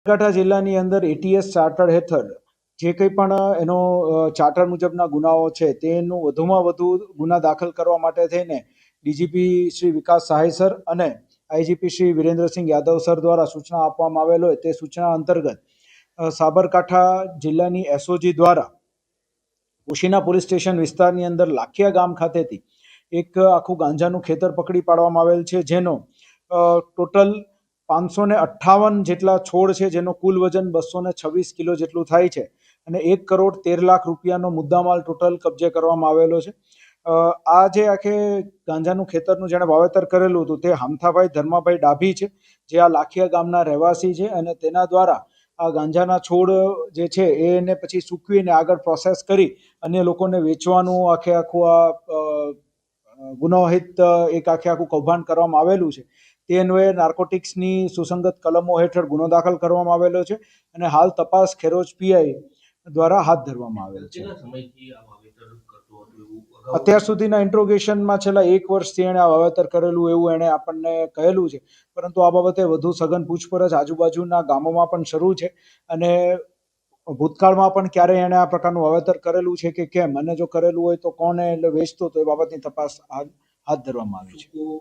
બનાસકાંઠા જિલ્લાની અંદર ATS charter હેઠળ જે કંઈ પણ એનો ચાર્ટર મુજબના ગુનાઓ છે તેનું વધુમાં વધુ ગુના દાખલ કરવા માટે થઈને ડીજીપી શ્રી વિકાસ સહાય સર અને આઈજીપી શ્રી વિરેન્દ્રસિંહ યાદવ સર દ્વારા સૂચના આપવામાં આવેલ હોય તે સૂચના અંતર્ગત સાબરકાંઠા જિલ્લાની એસઓજી દ્વારા ઉશીના પોલીસ સ્ટેશન વિસ્તારની અંદર લાખિયા ગામ ખાતેથી એક આખું ગાંજાનું ખેતર પકડી પાડવામાં આવેલ છે, જેનો ટોટલ 558 જેટલા છોડ છે, જેનો કુલ વજન 226 કિલો જેટલું થાય છે અને 1,13,00,000 રૂપિયાનો મુદ્દામાલ ટોટલ કબજે કરવામાં આવેલો છે. આ જે આખે ગાંજાનું ખેતરનું જેણે વાવેતર કરેલું હતું તે હામથાભાઈ ધર્માભાઈ ડાભી છે, જે આ લાખિયા ગામના રહેવાસી છે અને તેના દ્વારા આ ગાંજાના છોડ જે છે એને પછી સૂકવીને આગળ પ્રોસેસ કરી અન્ય લોકોને વેચવાનું આખું આ ગુનાહિત એક આખું કૌભાંડ કરવામાં આવેલું છે. તે અન્વયે નાર્કોટિક્સની સુસંગત કલમો હેઠળ ગુનો દાખલ કરવામાં આવેલો છે અને હાલ તપાસ ખેરોજ પીઆઈ દ્વારા હાથ ધરવામાં આવેલ છે. અત્યાર સુધીના ઇન્ટ્રોગેશનમાં છેલ્લા 1 વર્ષથી એણે આ વાવેતર કરેલું એવું એણે આપણને કહેલું છે, પરંતુ આ બાબતે વધુ સઘન પૂછપરછ આજુબાજુના ગામોમાં પણ શરૂ છે અને ભૂતકાળમાં પણ ક્યારે એણે આ પ્રકારનું વાવેતર કરેલું છે કે કેમ, અને જો કરેલું હોય તો કોને એટલે વેચતો, તો એ બાબતની તપાસ હાથ ધરવામાં આવી છે.